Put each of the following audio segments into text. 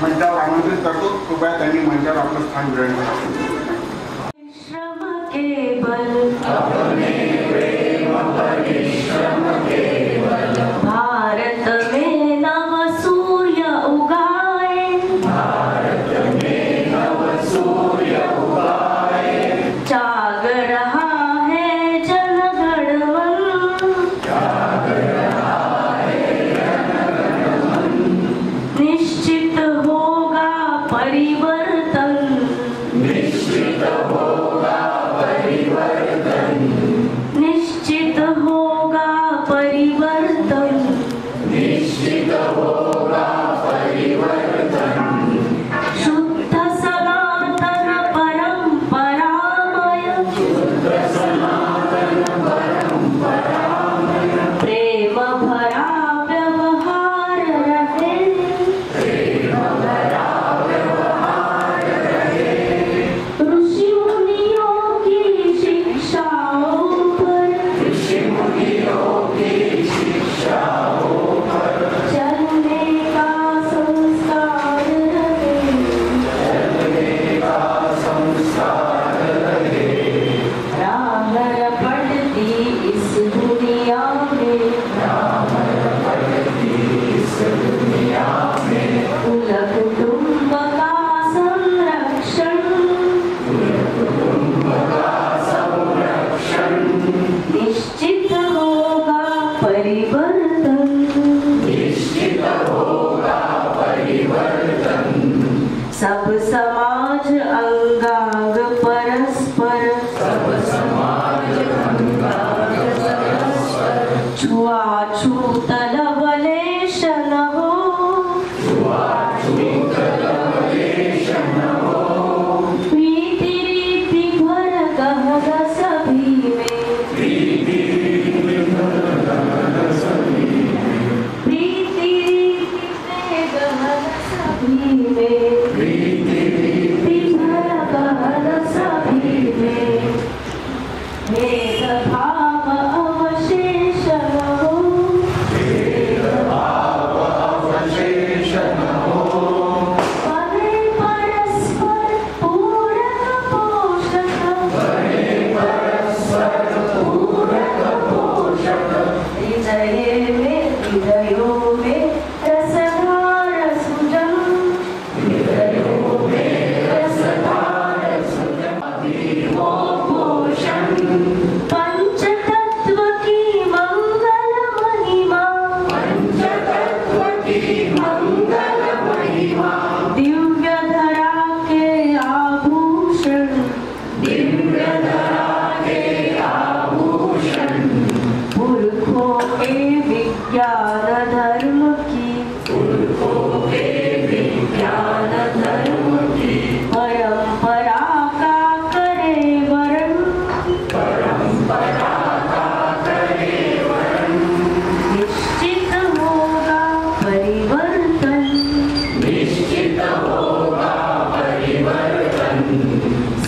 मंचावर आमंत्रित करतो. कृपया त्यांनी मंचावर आपलं स्थान ग्रहण करावं. भारत में नव सूर्य उगाए, जाग रहा है जनगणमन, निश्चित होगा परिवर्तन, निश्चित होगा परिवर्तन, निश्चित होगा परिवर्तन, निश्चित होगा परिवर्तन, शुद्ध सनातन परंपरामय, शुद्ध सनातन परंपरामय, प्रेम भरा व्यवहार रहे, प्रेम भरा व्यवहार रहे, ऋषि मुनियों की शिक्षाओं पर, ऋषि मुनियों की शिक्षाओं पर चलने का संस्कार रहे, चलने का संस्कार रहे, रामर पड़ती इस दुनिया में, रामर पड़ती इस दुनिया में, कुल कुटुंब का संरक्षण, कुल कुटुंब का संरक्षण, निश्चित होगा परिवर्तन, निश्चित होगा परिवर्तन, सब समाज अंगांग परस्पर, सब समाज अंगांग परस्पर, छुआछूत लवलेश न हो, छुआछूत लवलेश न हो, प्रीति रीति भर गहन सभी में, प्रीति रीति भर गहन सभी में, प्रीति रीति गहन सभी में, प्रीति रीति भर गहन सभी में, भेदभाव अवशेष न हो, भेदभाव अवशेष न हो, बने परस्पर पूरक पोषक, बने परस्पर पूरक पोषक, हृदयों में रसधार सुजन, हृदयों में रसधार सुजन, अभिमो पोषण, पंचतत्व की मंगल महिमा, पंचतत्व की मंगल महिमा, दिव्य धरा के आभूषण, दिव्य धरा के आभूषण, पुरखों के विज्ञान धर्म की, पुरखों के विज्ञान धर्म की, परंपरा का करे वरण, परंपरा का करे वरण, निश्चित होगा परिवर्तन, निश्चित होगा परिवर्तन,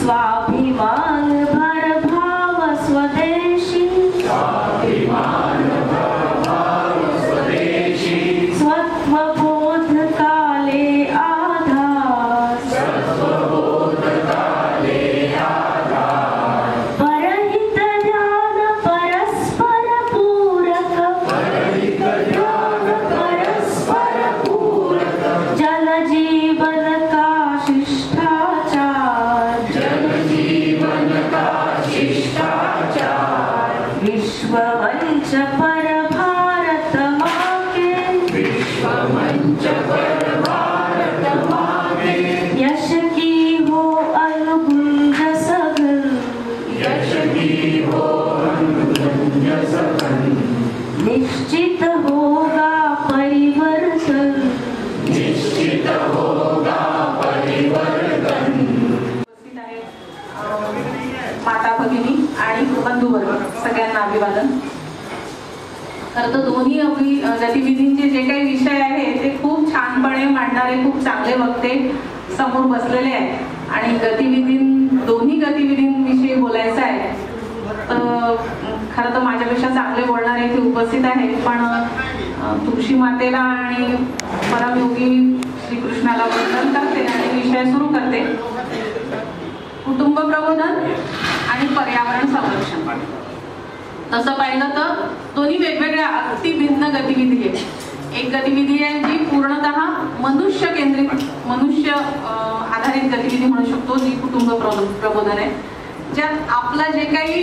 स्वाभिमान भर भाव स्वदेशी, स्वाभिमान भर भाव स्वदेशी, स्वत्वबोध काले आधार, स्वत्वबोध काले आधार, परहित ध्यान परस्पर पूरक, परहित ध्यान परस्पर पूरक, जन जीवन का शिष्टाचार, जन जीवन का शिष्टाचार, विश्व मंच पर भारत माँ के, विश्व मंच पर भारत माँ के, यश की हो अनुगुंज सघन, यश की हो अनुगुंज सघन, निश्चित होगा परिवर्तन, निश्चित होगा परिवर्तन. उपस्थित आहेत माता भगिनी आणि बंधुवर्ग सगळ्यांना अभिवादन. खरं तर दोन्ही गतिविधींचे जे काही विषय आहेत ते खूप छानपणे मांडणारे खूप चांगले वक्ते समोर बसलेले आहेत आणि दोन्ही गतिविधींविषयी बोलायचं आहे. तर खरं तर माझ्यापेक्षा चांगले बोलणारे इथे उपस्थित आहेत, पण तुळशी मातेला आणि परमयोगी श्री विषय सुरू करते. कुटुंब प्रबोधन आणि पर्यावरण संरक्षण. तसं पाहिलं तर दोन्ही वेगवेगळ्या अगदी भिन्न गतिविधी आहेत. एक गतिविधी आहे जी पूर्णतः मनुष्य केंद्रित, मनुष्य आधारित गतिविधी म्हणू शकतो, जी कुटुंब प्रबोधन आहे, ज्यात आपलं जे काही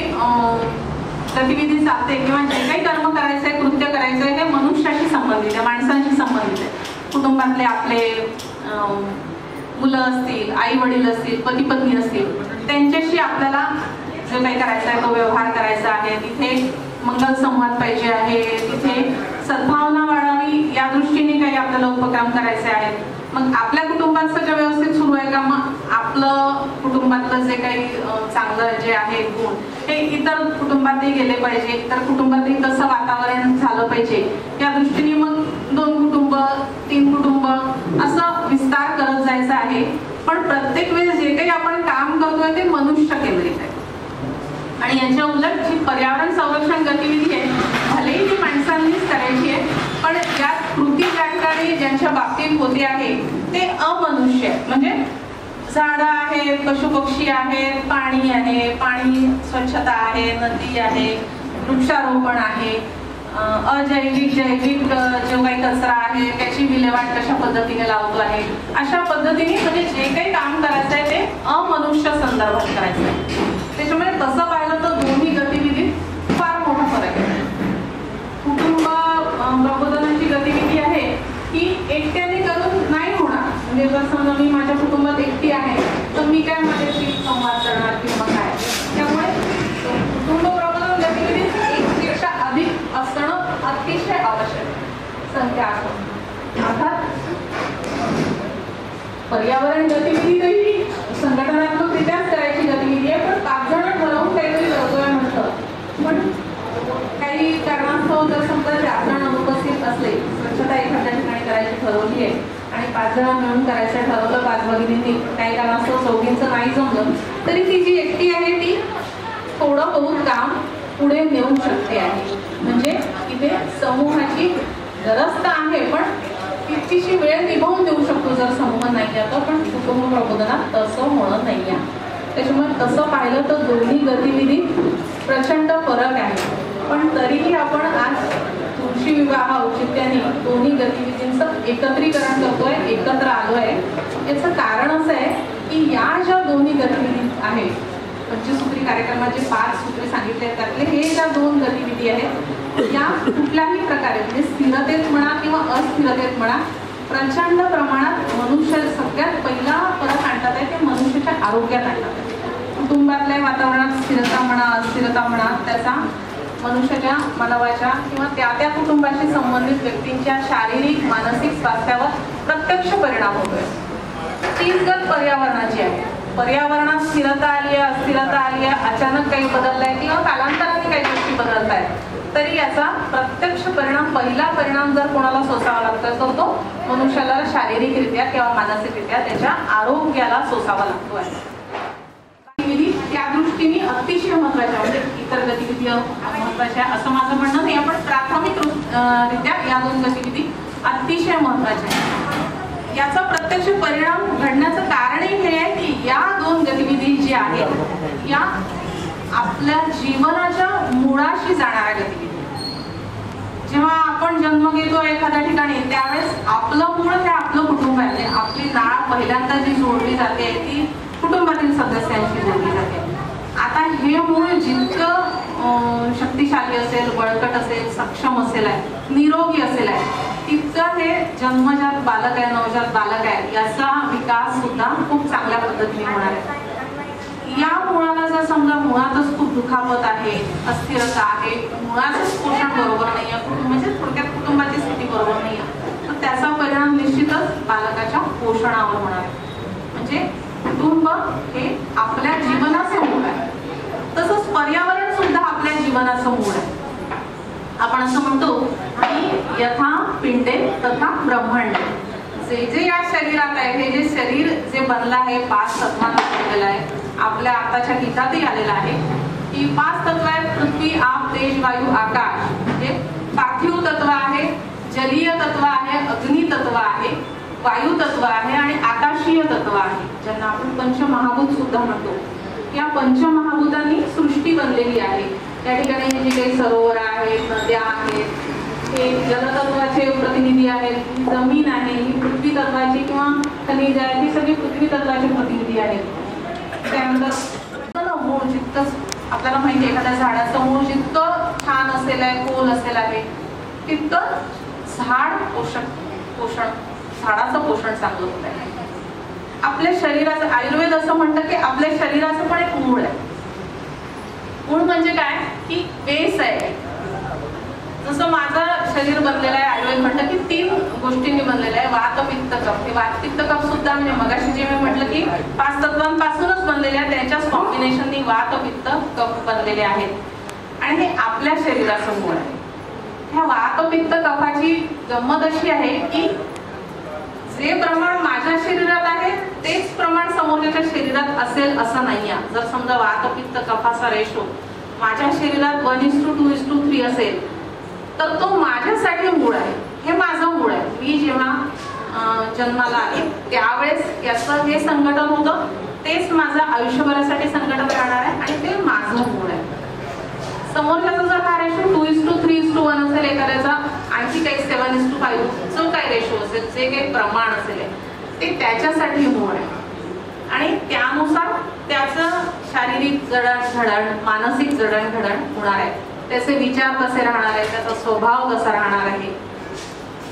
गतिविधी चालते किंवा जे काही कर्म करायचं आहे, कृत्य करायचं आहे, हे मनुष्याशी संबंधित आहे, माणसांशी संबंधित आहे. कुटुंबातले आपले मुलं असतील, आई वडील असतील, पती पत्नी असतील, त्यांच्याशी आपल्याला जो काही करायचा आहे तो व्यवहार करायचा आहे. तिथे मंगल संवाद पाहिजे आहे, तिथे सद्भावना वाढावी या दृष्टीने काही आपल्याला उपक्रम करायचे आहेत. मग आपल्या कुटुंबात सगळं व्यवस्थित सुरू आहे का? मग आपलं कुटुंबातलं जे काही चांगलं जे आहे गुण हे इतर कुटुंबातही गेले पाहिजे, इतर कुटुंबातही तसं वातावरण झालं पाहिजे. या दृष्टीने मग 2 कुटुंब 3 कुटुंब असं विस्तार करत जायचं आहे. पण प्रत्येक वेळेस जे काही आपण काम करतोय ते मनुष्य केंद्रित आहे. आणि याच्या उलट जी पर्यावरण संरक्षण गतिविधी आहे, भलेही ती माणसांनीच करायची आहे, पण या कृती ज्या ठिकाणी ज्यांच्या बाबतीत होते आहे ते अमनुष्य आहे. म्हणजे झाडं आहेत, पशुपक्षी आहेत, पाणी आहे, पाणी स्वच्छता आहे, नदी आहे, वृक्षारोपण आहे, अजैविक जैविक जो काही कचरा आहे त्याची विल्हेवाट कशा पद्धतीने लावतो आहे, अशा पद्धतीने म्हणजे जे काही काम करायचं आहे ते अमनुष्य संदर्भात करायचं आहे. त्याच्यामुळे तसं पाहिलं तर दोन्ही गतिविधीत फार मोठा फरक आहे. कुटुंब प्रबोधनाची गतिविधी आहे ही एकट्याने करून नाही होणार. म्हणजे जर समजा मी माझ्या कुटुंबात एकटी आहे तर मी काय माझ्याशी संवाद करणार किंवा काय. त्यामुळे कुटुंब प्रबोधन गतिविधीत एकपेक्षा अधिक असणं अतिशय आवश्यक संख्या आहे. अर्थात पर्यावरण गतिविधीतही संघटनात्मकरित्याच करायची गतिविधी आहे, पण 5 जण ठरवून काहीतरी करतोय म्हटलं, पण काही कारणास्तव जर समजा 4 जण अनुपस्थित असले, स्वच्छता एखाद्या ठिकाणी करायची ठरवली आहे आणि 5 जण मिळून करायचं ठरवलं, 5 भगिनींनी काही कारणास्तव 4घींचं नाही जमलं, तरी ती जी एकटी आहे ती थोडं बहुत काम पुढे नेऊ शकते आहे. म्हणजे इथे समूहाची गरज तर आहे, पण तितकीशी वेळ निभावून देऊ शकतो जर समूह नाही आहे तर. पण कुटुंब प्रबोधनात तसं होणं नाही आहे. त्याच्यामुळे तसं पाहिलं तर दोन्ही गतिविधी प्रचंड फरक आहे. पण तरीही आपण आज तुळशी विवाह औचित्याने दोन्ही गतिविधींचं एकत्रीकरण करतोय, एकत्र आलोय. याचं कारण असं आहे की या ज्या दोन्ही गतिविधी आहेत, पंचसूत्री कार्यक्रमाचे 5 सूत्रे सांगितले आहेत, त्यातले हे ज्या 2 गतिविधी आहेत, या कुठल्याही प्रकारे म्हणजे स्थिरतेत म्हणा किंवा अस्थिरतेत म्हणा प्रचंड प्रमाणात मनुष्य सगळ्यात पहिला फरक आणतात आहे ते मनुष्याच्या आरोग्यात आणतात. कुटुंबातल्या वातावरणात स्थिरता म्हणा अस्थिरता म्हणा त्याचा मनुष्याच्या मानवाच्या किंवा त्या कुटुंबाशी संबंधित व्यक्तींच्या शारीरिक मानसिक स्वास्थ्यावर प्रत्यक्ष परिणाम होतोय. तीच गत पर्यावरणाची आहे. पर्यावरणात स्थिरता आली आहे, अस्थिरता आली आहे, अचानक काही बदललंय किंवा कालांतराने काही गोष्टी बदलत आहेत, तरी याचा प्रत्यक्ष परिणाम, पहिला परिणाम जर कोणाला सोसावा लागतोय तर तो मनुष्याला शारीरिकरित्या किंवा मानसिकरित्या त्याच्या आरोग्याला सोसावा लागतो आहे. गतिविधी त्या दृष्टीने अतिशय महत्वाच्या, म्हणजे इतर गतिविधी महत्वाच्या असं माझं म्हणणं नाही, पण प्राथमिक रित्या या 2 गतिविधी अतिशय महत्वाच्या आहेत. याचा प्रत्यक्ष परिणाम घडण्याचं कारणही हे आहे की या 2 गतिविधी जी आहेत या आपल्या जीवनाच्या मुळाशी जाणाऱ्या गतिविधी. जेव्हा आपण जन्म घेतो एखाद्या ठिकाणी त्यावेळेस आपलं मूळ हे आपलं कुटुंब आहे. आपली नाळ पहिल्यांदा जी जोडली जाते ती कुटुंबातील सदस्यांशी जोडली जाते. आता हे मूळ जितकं शक्तिशाली असेल, बळकट असेल, सक्षम असेल आहे, निरोगी असेल आहे, तितकं हे जन्मजात बालक आहे, नवजात बालक आहे, याचा विकास सुद्धा खूप चांगल्या पद्धतीने होणार आहे. या मुळाला जर समजा मुळातच खूप दुखापत आहे, अस्थिरता आहे, मुळाचंच पोषण बरोबर नाही आहे, म्हणजे थोडक्यात कुटुंबाची स्थिती बरोबर नाही आहे, तर त्याचा परिणाम निश्चितच बालकाच्या पोषणावर होणार आहे. म्हणजे कुटुंब हे आपल्या जीवनाचं मूळ आहे. तसंच पर्यावरण सुद्धा आपल्या जीवनाचं मूळ आहे. आपण असं म्हणतो की यथा पिंडे तथा ब्रह्मांड. जे या शरीरात आहे, हे जे शरीर जे बनलं आहे 5 तत्वांना बनलेलं आहे, आपल्या आताच्या गीतातही आलेलं आहे की 5 तत्व आहेत: पृथ्वी, आप, तेज, वायू, आकाश. म्हणजे पार्थिव तत्व आहे, जलीय तत्व आहे, अग्नी तत्व आहे वायू तत्व आहे आणि आकाशीय तत्व आहे, ज्यांना आपण पंचमहाभूत सुद्धा म्हणतो. या पंचमहाभूतांनी सृष्टी बनलेली आहे. या ठिकाणी हे जे काही सरोवर आहेत, नद्या आहेत, हे जलतत्वाचे प्रतिनिधी आहेत. जमीन आहे ही पृथ्वी तत्वाची किंवा खनिज आहे ही सगळी पृथ्वी तत्वाचे प्रतिनिधी आहेत. त्यानंतर मूळ जितकं आपल्याला माहिती आहे, एखाद्या झाडाचं मूळ जितकं छान असेल आहे, खोल असेल आहे, तितकं झाड झाडाचं पोषण चांगलं होत आहे. आपल्या शरीराचं, आयुर्वेद असं म्हणतं की आपल्या शरीराचं पण एक मूळ आहे. मूळ म्हणजे काय की बेस आहे. जसं माझं शरीर बनलेलं आहे, आयुर्वेद म्हणतं की 3 गोष्टींनी बनलेलं आहे. वात, पित्त, कफ. हे वात, पित्त, कफ सुद्धा म्हणजे मगाशी जे मी म्हटलं की 5 तत्वांपासूनच बनलेले आहेत, त्यांच्याच कॉम्बिनेशननी वात, पित्त, कफ बनलेले आहेत. आणि हे आपल्या शरीराचं मूळ आहे. ह्या वात, पित्त, कफाची गंमत अशी आहे की जे प्रमाण माझ्या शरीरात आहे तेच प्रमाण समोरच्या शरीरात असेल असं नाही आहे. जर समजा वात, पित्त, कफाचा रेशो माझ्या शरीरात 1:2:3 असेल तर तो माझ्यासाठी मूळ आहे. हे माझं मूळ आहे. मी जेव्हा जन्माला आले त्यावेळेस याचं हे संघटन होतं, तेच माझं आयुष्यभरासाठी संघटन राहणार आहे आणि ते माझं मूळ आहे. समोरच्याचा जर हा रेशो 2:3:1 असेल, एखाद्याचा आणखी काही 7:5 जो काही रेशो असेल, जे काही प्रमाण असेल ते त्याच्यासाठी मूळ आहे. आणि त्यानुसार त्याचं शारीरिक जडणघडण, मानसिक जडणघडण होणार आहे. त्याचे विचार कसे राहणार आहे, त्याचा स्वभाव कसा राहणार आहे,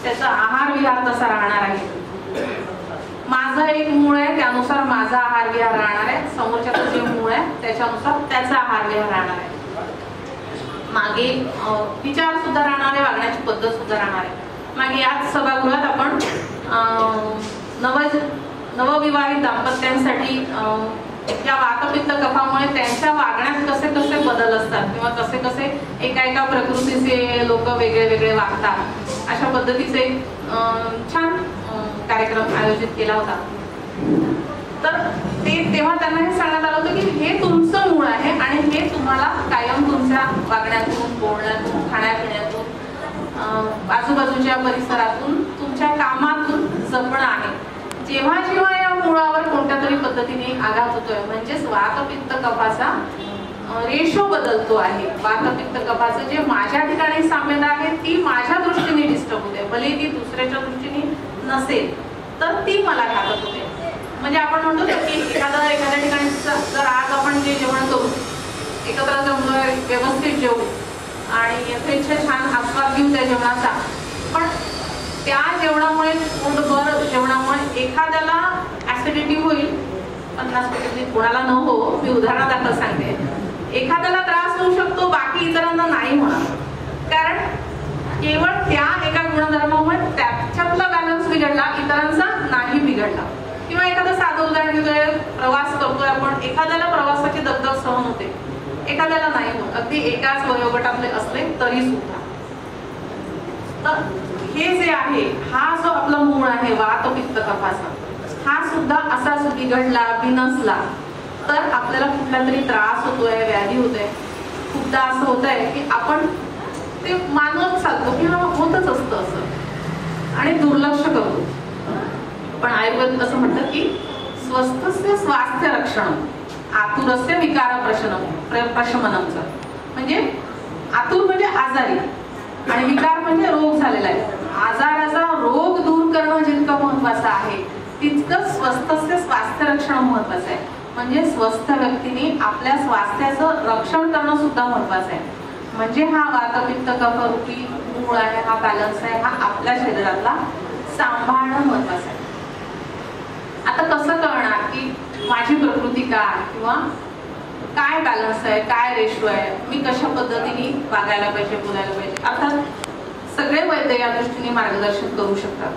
त्याचा आहार विहार कसा राहणार आहे. माझं एक मूळ आहे, त्यानुसार माझा आहार विहार राहणार आहे. समोरच्याचं जे मूळ आहे त्याच्यानुसार त्याचा आहार विहार राहणार आहे. मागे विचार सुद्धा राहणार आहे, वागण्याची पद्धत सुद्धा राहणार आहे. मागे याच सभागृहात आपण नवविवाहित दाम्पत्यांसाठी या वातपित्त कफामुळे त्यांच्या वागण्यात कसे कसे बदल असतात किंवा कसे कसे एका प्रकृतीचे लोक वेगळे वेगळे वागतात, अशा पद्धतीचे छान कार्यक्रम आयोजित केला होता. तर तेव्हा त्यांना हे सांगण्यात आलं होतं की हे तुमचं मूळ आहे आणि हे तुम्हाला कायम तुमच्या वागण्यातून, बोलण्यातून, खाण्यापिण्यातून, आजूबाजूच्या परिसरातून, तुमच्या कामातून जपणं आहे. जेव्हा जेव्हा या मुळावर कोणत्या तरी पद्धतीने आघात होतोय, म्हणजेच वातपित्त कफाचा रेशो बदलतो आहे. वातपित्त कफाचं जे माझ्या ठिकाणी साम्यता आहे ती माझ्या दृष्टीने डिस्टर्ब होते, भले ती दुसऱ्याच्या दृष्टीने नसेल तर ती मला घातक होते. म्हणजे आपण म्हणतो की एखाद्या ठिकाणी जर आज आपण जे जेवण करू, एकत्र जमलोय, व्यवस्थित जेवू आणि यथेच्छ छान आस्वाद घेऊ त्या जेवणाचा, पण त्या जेवणामुळे, पोटभर जेवणामुळे एखाद्याला ऍसिडिटी होईल, 50% कोणाला न हो, मी उदाहरणादाखल सांगते. एखाद्याला त्रास होऊ शकतो, बाकी इतरांना नाही होणार. कारण केवळ त्या एका गुणधर्मामुळे त्याच्यातला बॅलन्स बिघडला, इतरांचा नाही बिघडला. किंवा एखादं साधं उदाहरण घेतोय, प्रवास करतोय आपण, एखाद्याला प्रवासाची दगदग सहन होते, एखाद्याला नाही होत, अगदी एकाच वयोगटातले असले तरी सुद्धा. तर हे जे आहे, हा जो आपला मूळ आहे वातपित्त कफाचा, हा सुद्धा असाच बिघडला, बिनसला तर आपल्याला कुठला तरी त्रास होतोय, व्याधी होतोय. खूपदा असं होत आहे की आपण ते मानवत चालतो की हा होतच असतं असं आणि दुर्लक्ष करतो. पण आयुर्वेद असं म्हणतं की स्वस्थस्य स्वास्थ्य रक्षण, आतुरस्य विकार प्रशमनमचं. म्हणजे आतुर म्हणजे आजारी आणि विकार म्हणजे रोग झालेला आहे. आजाराचा रोग दूर करणं जितकं महत्वाचं आहे तितकं स्वस्थस्य स्वास्थ्य रक्षण महत्वाचं आहे. म्हणजे स्वस्थ व्यक्तीने आपल्या स्वास्थ्याचं रक्षण करणं सुद्धा महत्वाचं आहे. म्हणजे हा वातपित्त कफरूपी मूळ आहे, हा बॅलन्स आहे, हा आपल्या शरीरातला सांभाळणं महत्वाचं आहे. आता कसं कळणार की माझी प्रकृती काय किंवा काय बॅलन्स आहे, काय रेशो आहे, मी कशा पद्धतीने वागायला पाहिजे, बोलायला पाहिजे. अर्थात सगळे वैद्य या दृष्टीने मार्गदर्शन करू शकतात.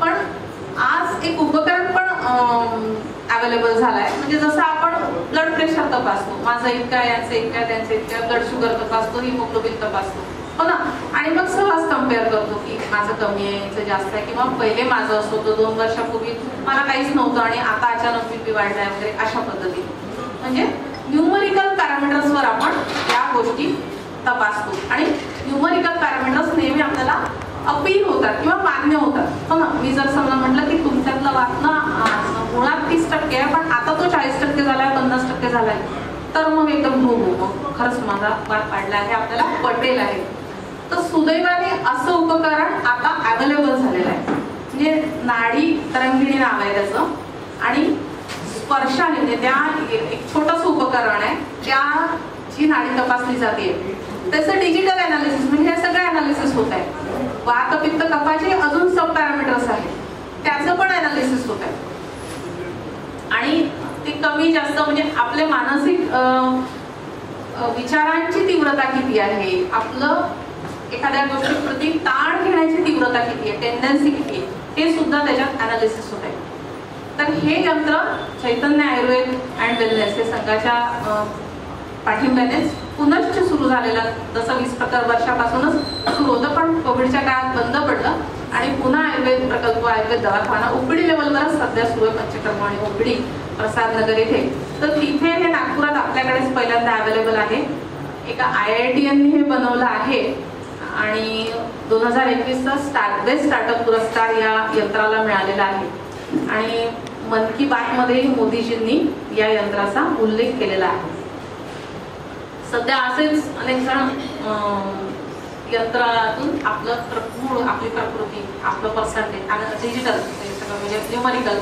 पण आज एक उपकरण पण अवेलेबल झालाय. म्हणजे जसं आपण ब्लड प्रेशर तपासतो, माझं इतका, यांचं इतका, त्यांचं इतका, ब्लड शुगर तपासतो, हिमोग्लोबिन तपासतो, हो ना, आणि मग सहज कम्पेअर करतो की माझं कमी आहे, याचं जास्त आहे, किंवा पहिले माझं असं होतं 2 वर्षापूर्वी मला काहीच नव्हतं आणि आता अचानक बीपी वाढलाय वगैरे, अशा पद्धतीने. म्हणजे न्यूमरिकल पॅरामीटर्सवर आपण या गोष्टी तपासतो आणि न्यूमरिकल पॅरामीटर्स नेहमी आपल्याला अपील होतात किंवा मान्य होतात. हो ना, मी जर समजा म्हटलं की तुमच्यातलं वाद ना मुळात 30% आहे पण आता तो 40% झालाय, 50% झालाय, तर मग एकदम हो खरंच माझा वाद पाडला आहे, आपल्याला पटेल आहे. तर सुदैवाने असं उपकरण आता अवेलेबल झालेलं आहे. म्हणजे नाडी तरंगिणी नाव आहे त्याचं आणि स्पर्शाने म्हणजे त्या एक छोटंसं उपकरण आहे, त्या जी नाडी तपासली जाते त्याचं डिजिटल अनालिसिस म्हणजे हे सगळं अनालिसिस होत आहे. वात पित्त कफाचे अजून सब पॅरामीटर्स आहेत, त्याचं पण अनालिसिस होत आहे. आणि ते कमी जास्त म्हणजे आपले मानसिक विचारांची तीव्रता किती आहे, आपलं एखाद्या गोष्टीप्रती ताण घेण्याची तीव्रता किती आहे, टेंडन्सी किती आहे, हे सुद्धा त्याच्यात अनालिसिस होत आहे. तर हे यंत्र चैतन्य आयुर्वेद अँड वेलनेस हे संघाच्या पाठिंब्यानेच पुनश्च सुरू झालेलं. जसं 20 वर्षापासूनच सुरू होतं पण कोविडच्या काळात बंद पडलं आणि पुन्हा आयुर्वेद प्रकल्प आयुर्वेद दवाखाना ओपीडी लेवलवरच सध्या सुरू आहे. पंचकर्म आणि ओपीडी प्रसाद नगर येथे. तर तिथे हे नागपुरात आपल्याकडेच पहिल्यांदा अवेलेबल आहे. एका IITN हे बनवलं आहे आणि 2021चा बेस्ट स्टार्टअप पुरस्कार या यंत्राला मिळालेला आहे. आणि मन की बात मध्ये मोदीजींनी या यंत्राचा उल्लेख केलेला आहे. सध्या असेच अनेक जण यंत्रातून आपलं मूळ, आपली प्रकृती, आपलं पर्सेंटेज आणि डिजिटल सगळं म्हणजे न्यूमरिकल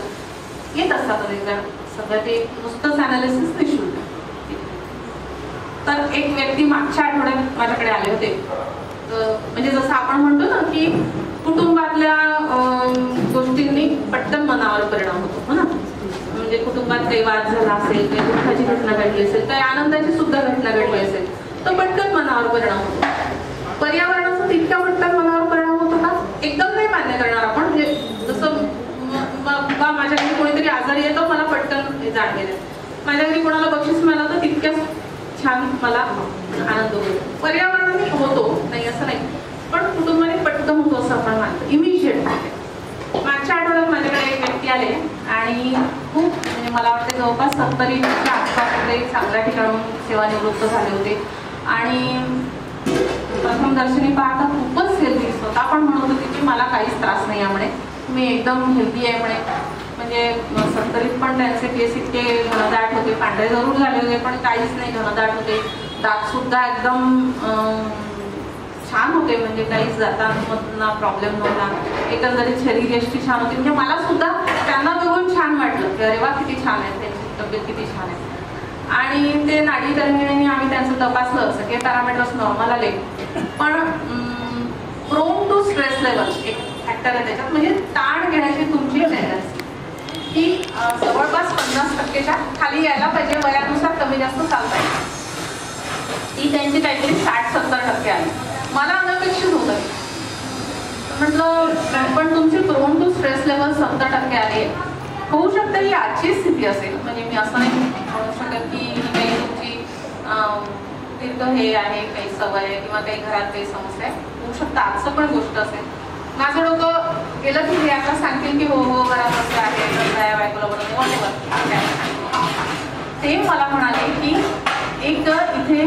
येत असतात अनेक जण. सध्या ते नुसतंच अनालिसिस निशुल्क. तर एक व्यक्ती मागच्या आठवड्यात माझ्याकडे आले होते. म्हणजे जसं आपण म्हणतो ना की कुटुंबातल्या गोष्टींनी पटकन मनावर परिणाम होतो. हो ना, म्हणजे कुटुंबात काही वाद झाला असेल, काही दुःखाची घटना घडली असेल, काही आनंदाची सुद्धा घटना घडली असेल तर पटकन मनावर परिणाम होतो. पर्यावरणाचा तितक्या पटकन मनावर परिणाम होतो का? एकदम नाही मान्य करणार आपण. म्हणजे जसं माझ्या घरी कोणीतरी आजारी येतो मला पटकन जाणवेल, माझ्या घरी कोणाला बक्षीस मिळालं तर तितक्याच छान मला आनंद होतो. पर्यावरणाने होतो नाही असं नाही, पण कुटुंबाने पटकन होतो असं आपण मानतो, इमिजिएट. मागच्या आठवड्यात माझ्याकडे एक व्यक्ती आले आणि खूप म्हणजे मला वाटते जवळपास 70च्या आसपास ते चांगल्या ठिकाणून सेवानिवृत्त झाले होते. आणि प्रथम दर्शनी पाहता खूपच हेल्दी दिसत होता. आपण म्हणत होते की मला काहीच त्रास नाही आहे म्हणे, मी एकदम हेल्दी आहे म्हणे. म्हणजे 70त पण त्यांचे केस इतके घनदाट होते, पांढरे जरूर झाले होते पण काहीच नाही घनदाट होते. दात सुद्धा एकदम छान होते, म्हणजे काहीच दातांमधला प्रॉब्लेम नव्हता. एकंदरीत शरीरयष्टी छान होती. म्हणजे मला सुद्धा त्यांना बघून छान वाटलं की अरे वा किती छान आहे, त्यांची तब्येत किती छान आहे. आणि ते नाडी तरंगिणीने आम्ही त्यांचं तपासलं, सगळे पॅरामीटर्स नॉर्मल आले. पण प्रोन टू स्ट्रेस लेवल एक फॅक्टर आहे त्याच्यात, म्हणजे ताण घेण्याची तुमची टेंडन्सी ही जवळपास 50%च्या खाली यायला पाहिजे. वयानुसार कमी जास्त चालता येईल. ती त्यांची काहीतरी 60-70% आली. मला अनपेक्षित होतं. म्हटलं पण तुमची प्रोन टू स्ट्रेस लेवल 70% आली. होऊ शकतं ही आजची स्थिती असेल, म्हणजे मी असं नाही म्हणू शकत की ही काही तुमची दीर्घ हे आहे, काही सवय आहे किंवा काही घरात काही समस्या आहे. होऊ शकतं आजचं पण गोष्ट असेल. माझं डोकं गेलं की हे आता सांगतील की हो हो घरात असं आहे, कसं आहे, बायकोला बनवून ते मला म्हणाले की एक इथे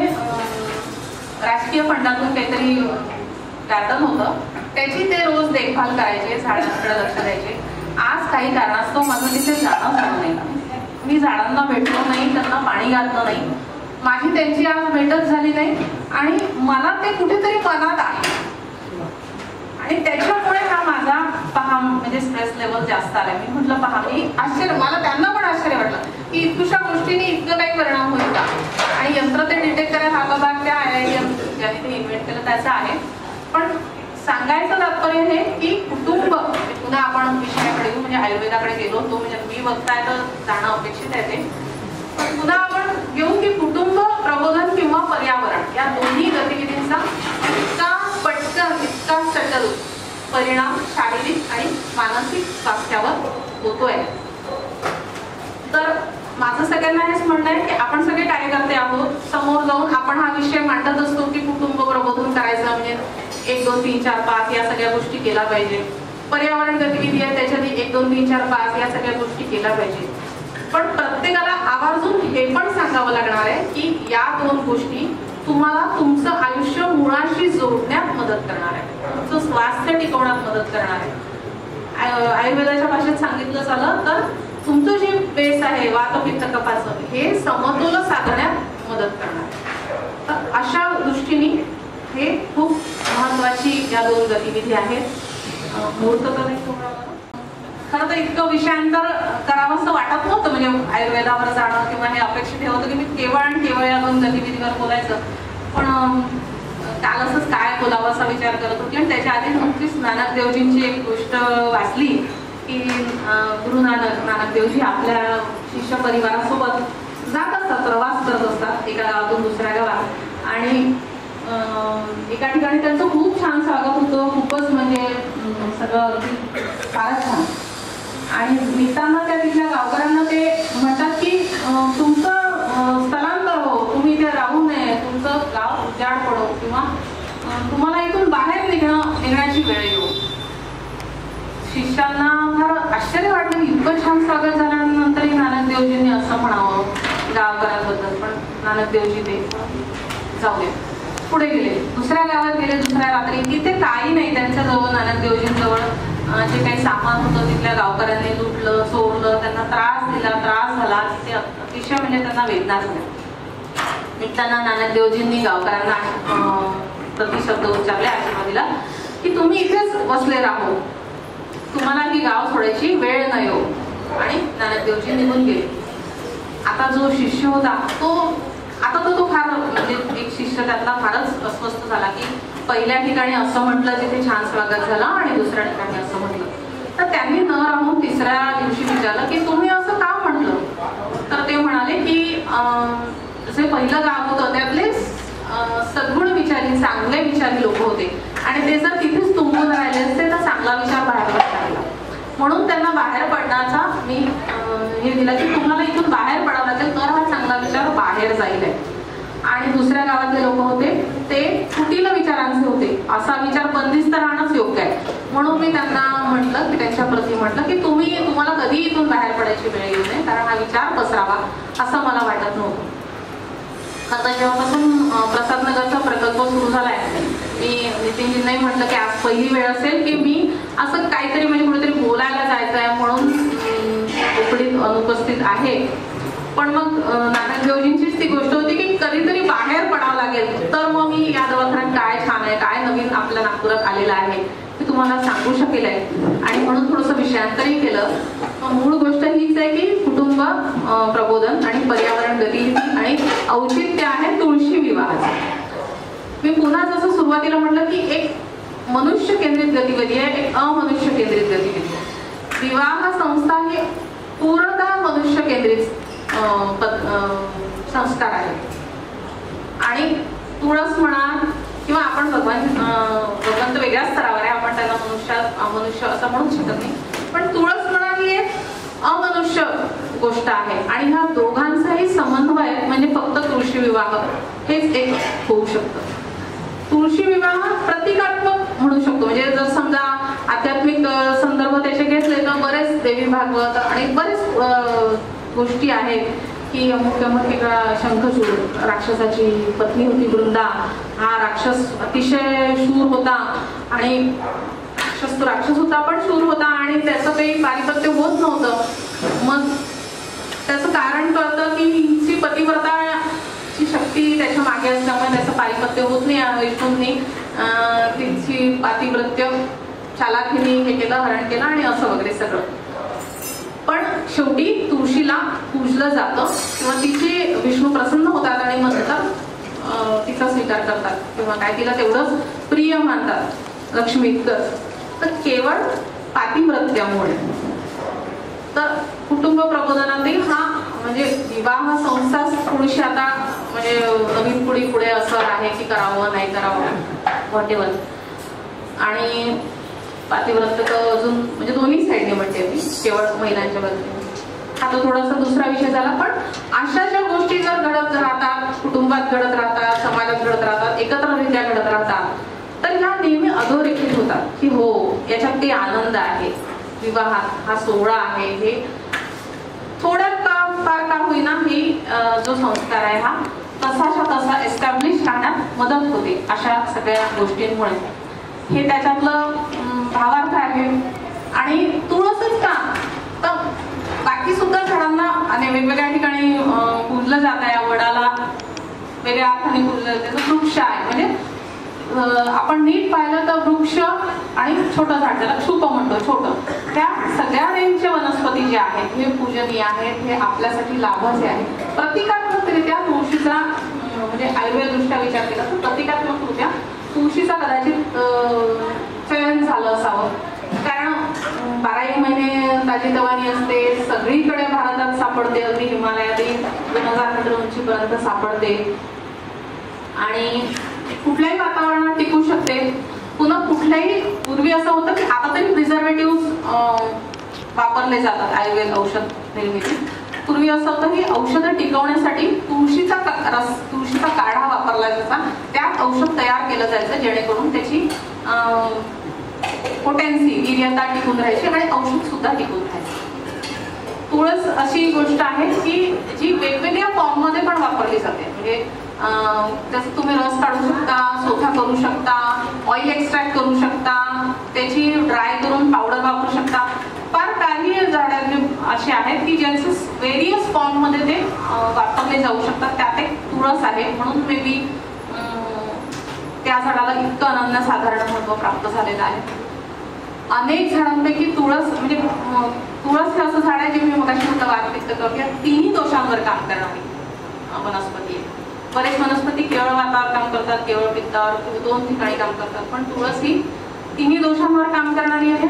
राजकीय फंडातून काहीतरी गार्डन होतं, त्याची ते रोज देखभाल करायचे, झाडांकडे लक्ष द्यायचे. आज काही कारणास्तव माझं तिथे जाणं झालं नाही. मी झाडांना भेटलो नाही, त्यांना पाणी घातलं नाही, माझी त्यांची आज भेटच झाली नाही आणि मला ते कुठेतरी मनात आहे. आणि त्याच्यामुळे हा माझा पहा म्हणजे स्ट्रेस लेवल जास्त आला. मी म्हटलं पहा, मी आश्चर्य, मला त्यांना पण आश्चर्य वाटलं की इतकुशा गोष्टीने इतकं काही परिणाम होईल का. आणि यंत्र ते डिटेक्ट करायला हा भाग त्या IITN ज्याने ते इन्व्हेंट केलं त्याचा आहे. पण सांगायचं तात्पर्य हे की कुटुंब, पुन्हा आपण विषयाकडे येऊ, म्हणजे आयुर्वेदाकडे गेलो तो म्हणजे मी बघताय तर जाणं अपेक्षित आहे ते. पण पुन्हा आपण घेऊ की कुटुंब, प्रबोधन किंवा पर्यावरण या दोन्ही गतिविधींचा इतका पटकन, इतका सटल परिणाम शारीरिक आणि मानसिक स्वास्थ्यावर होतोय. तर माझं सगळ्यांना हेच म्हणणं आहे की आपण सगळे कार्यकर्ते आहोत. समोर जाऊन आपण हा विषय मांडत असतो की कुटुंब प्रबोधन करायचं, म्हणजे 1, 2, 3, 4, 5 या सगळ्या गोष्टी केल्या पाहिजे. पर्यावरण गतिविधी आहे त्याच्यातही 1, 2, 3, 4, 5 या सगळ्या गोष्टी केल्या पाहिजे. पण प्रत्येकाला आवर्जून हे पण सांगावं लागणार आहे की या 2 गोष्टी तुम्हाला तुमचं आयुष्य मुळाशी जोडण्यात मदत करणार आहे, तुमचं स्वास्थ्य टिकवण्यात मदत करणार आहे. आयुर्वेदाच्या भाषेत सांगितलं झालं तर तुमचं जे बेस आहे वात पित्त कफाचं हे समतोल साधण्यात मदत करणार. तर अशा दृष्टीने हे खूप महत्वाची या 2 गतिविधी आहेत. मुहूर्त तर नाही खरं तर इतकं विषयांतर करावं असं वाटत नव्हतं, म्हणजे आयुर्वेदावर जाणं किंवा हे अपेक्षित होतं की मी केवळ आणि केवळ या 2 गतिविधीवर बोलायचं. पण काल असंच काय बोलावं असा विचार करत होती आणि त्याच्या आधी नुकतीच नानक देवजींची एक गोष्ट वाचली की गुरु नानक देवजी आपल्या शिष्य परिवारासोबत जात असतात, प्रवास करत असतात एका गावातून दुसऱ्या गावात. आणि एका ठिकाणी त्यांचं खूप छान स्वागत होतं, खूपच म्हणजे सगळं फारच छान. आणि निघताना त्या तिथल्या गावकऱ्यांना ते म्हणतात की तुमचं स्थलांतर हो, तुम्ही इथे राहू नये, तुमचं गाव उजाड पडो किंवा तुम्हाला इथून बाहेर निघण्याची वेळ येऊ. शिष्यांना फार आश्चर्य वाटलं, इतकं छान स्वागत झाल्यानंतरही नानक देवजींनी असं म्हणावं गावकऱ्यांबद्दल. पण नानक देवजी ते जाऊ दे पुढे गेले, दुसऱ्या गावात गेले. दुसऱ्या रात्री तिथे काही नाही, त्यांच्याजवळ नानक देवजींजवळ जे काही सामान होतं तिथल्या गावकऱ्यांनी लुटलं, चोरलं, त्यांना त्रास दिला, त्रास झाला. ते अतिशय म्हणजे त्यांना वेदना झाल्या. निघताना नानक देवजींनी गावकऱ्यांना प्रतिशब्द उच्चारले, आशीर्वाद दिला की तुम्ही इथेच बसले राहो, तुम्हाला ही गाव सोडायची वेळ नाही हो. आणि नानक देवजी निघून गेले. आता जो शिष्य होता तो फार म्हणजे एक शिष्य त्यातला फारच अस्वस्थ झाला की पहिल्या ठिकाणी असं म्हटलं जिथे छान स्वागत झालं आणि दुसऱ्या ठिकाणी असं म्हटलं. तर त्यांनी न राहून तिसऱ्या दिवशी विचारलं की तुम्ही असं का म्हटलं. तर ते म्हणाले की जे पहिलं गाव होतं त्यातले सद्गुण विचारी, चांगले विचारी लोक होते आणि ते जर तिथेच तुंबून राहिले असते तर चांगला विचार बाहेर पडला. म्हणून त्यांना बाहेर पडण्याचा मी हे दिला की तुम्हाला इथून बाहेर पडावं लागेल तर हा चांगला विचार बाहेर जाईल. आणि दुसऱ्या गावातले लोक होते ते कुटील विचारांचे होते, असा विचार बंदिस्त राहणंच योग्य आहे. म्हणून मी त्यांना म्हटलं की त्यांच्या प्रती म्हटलं की तुम्हाला कधी इथून बाहेर पडायची वेळ येऊ नये, कारण हा विचार पसरावा असं मला वाटत नव्हतं. आता जेव्हापासून प्रसादनगरचा प्रकल्प सुरू झालाय, मी नितीनजींनाही म्हटलं की आज पहिली वेळ असेल की मी असं काहीतरी म्हणजे कुठेतरी बोलायला जायचं आहे म्हणून उपडीत अनुपस्थित आहे. पण मग नानक देवजींचीच ती गोष्ट होती की कधीतरी बाहेर पडावं लागेल तर मग मी या दवाखान्यात काय छान आहे, काय नवीन आपल्या नागपुरात आलेलं आहे ते तुम्हाला सांगू शकेल आहे. आणि म्हणून थोडंसं विषयांतरही केलं. मूळ गोष्ट हीच आहे की कुटुंब प्रबोधन आणि पर्यावरण गतिविधी आणि औचित्य आहे तुळशी विवाहाचं. मी पुन्हा जसं सुरुवातीला म्हटलं की एक मनुष्य केंद्रित गतिविधी आहे, एक अमनुष्य केंद्रित गतिविधी. विवाह संस्था ही पूर्णतः मनुष्य केंद्रित संस्कार आहे. आणि तुळस म्हणा किंवा आपण भगवंत वेगळ्या स्तरावर आहे, आपण त्याला अमनुष्य असं म्हणू शकत नाही. पण तुळस म्हणा ही एक अमनुष्य गोष्ट आहे आणि ह्या दोघांचाही समन्वय म्हणजे फक्त तुळशी विवाह हेच एक होऊ शकतं. तुळशी विवाह प्रतिकात्मक म्हणू शकतो. म्हणजे जर समजा आध्यात्मिक संदर्भ त्याचे घेतले तर बरेच देवी भागवत आणि बरेच गोष्टी आहेत की अमुक शंखचूड राक्षसाची पत्नी होती वृंदा. हा राक्षस अतिशय शूर होता आणि राक्षस होता पण शूर होता आणि त्याचं काही पारिपत्य होत नव्हतं. मग त्याचं कारण कळतं की हिची पतिव्रताची शक्ती त्याच्या मागे असल्यामुळे त्याचं पारिपत्य होत नाही. विष्णूंनी तिची पातिव्रत्य चालाखीने हे केलं, हरण केलं आणि असं वगैरे सगळं. पण शेवटी तुळशीला पूजलं जातं किंवा तिचे विष्णू प्रसन्न होतात आणि नंतर तिचा स्वीकार करतात किंवा काय तिला तेवढंच प्रिय मानतात लक्ष्मी इतकंच. तर केवळ पातिव्रत्यामुळे. तर कुटुंब प्रबोधनातही हा म्हणजे विवाह संस्था थोडीशी आता म्हणजे नवीन पिढी पुढे असं आहे की करावं नाही करावं व्हॉटेवर. आणि पातिव्रत्य तर अजून म्हणजे दोन्ही साईडने म्हणते मी, केवळ महिलांच्या बाजूने. हा तो थोडासा दुसरा विषय झाला. पण अशा ज्या गोष्टी जर घडत राहतात, कुटुंबात घडत राहतात, समाजात घडत राहतात, एकत्ररित्या घडत राहतात, तर ह्या नेहमी अधोरेखित होतात की हो याच्यात काही आनंद आहे, विवाहात हा सोहळा आहे. हे थोड्यात का फार का होईना ही जो संस्कार आहे हा तसाच्या तसा एस्टॅब्लिश राहण्यात मदत होते अशा सगळ्या गोष्टींमुळे. हे त्याच्यातलं भावार्थ आहे. आणि तुळसच का तर बाकी सुद्धा झाडांना आणि वेगवेगळ्या ठिकाणी पूजलं जात आहे. वडाला वेगळ्या अर्थाने पूजलं जाते. वृक्ष आहे म्हणजे आपण नीट पाहिलं तर वृक्ष आणि छोटं झाड ज्याला क्षुप म्हणतो छोटं, त्या सगळ्या रेंजचे वनस्पती जे आहेत हे पूजनीय आहेत. हे आपल्यासाठी लाभाचे आहे. प्रतिकात्मकरित्या तुळशीचा म्हणजे आयुर्वेददृष्ट्या विचार केला तर प्रतिकात्मकरित्या तुळशीचा कदाचित चयन झालं असावं. कारण 12 महिने ताजीतवानी असते. सगळीकडे भारतात सापडते. अगदी हिमालयातील 2000 मीटर उंचीपर्यंत सापडते आणि कुठल्याही वातावरणात टिकू शकते. पुन्हा कुठल्याही पूर्वी असं होतं की आता तरी प्रिझर्वेटिव्ह वापरले जातात आयुर्वेद औषध निर्मिती. पूर्वी असं होतं की औषधं टिकवण्यासाठी तुळशीचा काढा वापरला जायचा. त्यात औषध तयार केलं जायचं जेणेकरून त्याची पोटेन्सी वीर्यता टिकून राहायची आणि औषध सुद्धा टिकून राहायचं. तुळस अशी गोष्ट आहे की जी वेगवेगळ्या फॉर्म मध्ये पण वापरली जाते. म्हणजे जसं तुम्ही रस काढू शकता, सोथा करू शकता, ऑइल एक्स्ट्रॅक्ट करू शकता, त्याची ड्राय करून पावडर वापरू शकता. फार काही झाडे असे आहेत की ज्यांचे व्हेरियस फॉर्म मध्ये ते वापरले जाऊ शकतात. त्यात एक तुळस आहे. म्हणून मे बी त्या झाडाला इतकं अनन्यसाधारण महत्व प्राप्त झालेलं आहे. अनेक झाडांपैकी तुळस म्हणजे तुळस हे असं झाड आहे जे मी मगाशी म्हटलं वातपित्त करते तिन्ही दोषांवर काम करणारी वनस्पती आहे. बरेच वनस्पती केवळ वातावर काम करतात, केवळ पित्तावर किंवा 2 ठिकाणी काम करतात, पण तुळस ही तिन्ही दोषांवर काम करणारी आहे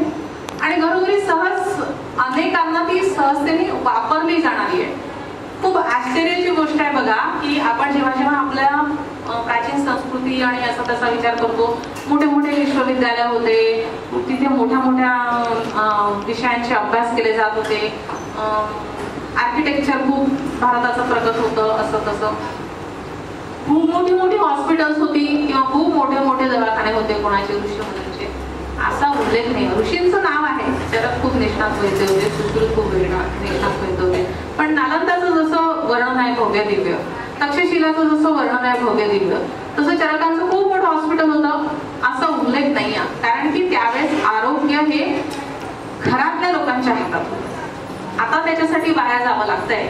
आणि घरोघरी सहज अनेकांना ती सहजतेने वापरली जाणारी आहे. खूप आश्चर्याची गोष्ट आहे बघा की आपण जेव्हा जेव्हा आपल्या प्राचीन संस्कृती आणि असा तसा विचार करतो, मोठे मोठे विश्वविद्यालय होते, तिथे मोठ्या मोठ्या विषयांचे अभ्यास केले जात होते, आर्किटेक्चर खूप भारताचं प्रगत होतं, असं तसं खूप मोठी मोठी हॉस्पिटल्स होती किंवा खूप मोठे मोठे दवाखाने होते कोणाचे ऋषीमुनींचे, असा उल्लेख नाही. ऋषींचं नाव आहे, जगात खूप निष्णात वैद्य होते, सुश्रुत खूप निष्णात वैद्य होते, पण नालंदाचं जसं वर्णन आहे भव्य दिव्य, तक्षशिलाचं जसं वर्णन आहे भव्य दिव्य, तसं चरकांचं खूप मोठं हॉस्पिटल होतं असा उल्लेख नाही आहे. कारण की त्यावेळेस आरोग्य हे घरातल्या लोकांच्या हातात होतं. आता त्याच्यासाठी बाहेर जावं लागतंय.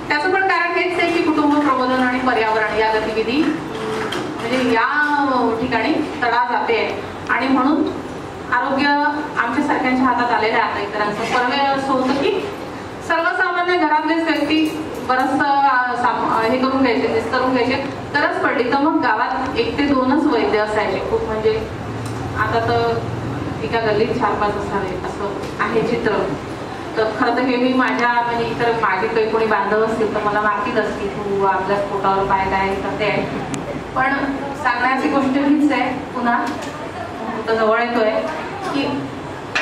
त्याचं पण कारण हेच आहे की कुटुंब प्रबोधन आणि पर्यावरण या गतिविधी म्हणजे या ठिकाणी तडा जाते आणि म्हणून आरोग्य आमच्या सारख्यांच्या हातात आलेलं आहे. आता इतरांचं परवे असं होतं की सर्वसामान्य घरातलेच व्यक्ती बरंचसं हे करून घ्यायचे, निस्तरून घ्यायचे, तरच पडली तर मग गावात 1 ते 2च वैद्य असायचे. खूप म्हणजे आता तर एका गल्लीत 4-5 असावे असं आहे चित्र. तर खरं तर हे मी माझ्या म्हणजे इतर माझे काही कोणी बांधव असतील तर मला माहितीच असते तू आपल्या पोटावर पाय काय करते आहे. पण सांगण्याची गोष्ट हीच आहे पुन्हा जवळ येतोय की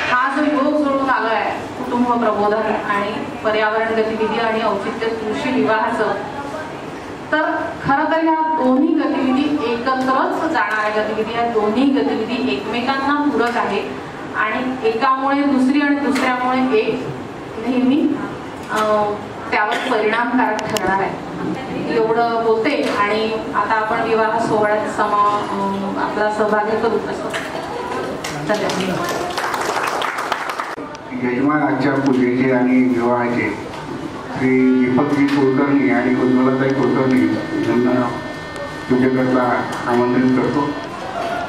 हा जो योग जोडून आलो आहे कुटुंब प्रबोधन आणि पर्यावरण गतिविधी आणि औचित्य कृषी विवाहाचं, तर खरं तर ह्या दोन्ही गतिविधी एकत्रच जाणाऱ्या गतिविधी, या दोन्ही गतिविधी एकमेकांना पूरक आहे आणि एकामुळे दुसरी आणि दुसऱ्यामुळे एक नेहमी त्यावर परिणामकारक ठरणार आहे. एवढं बोलते आणि आता आपण विवाह सोहळ्यात आपला सहभागी करू. असं यजमान आजच्या पूजेचे आणि विवाहाचे श्री दीपकजी कुलकर्णी आणि उज्ज्वलाताई कुलकर्णी यांना पूजेकरता आमंत्रित करतो.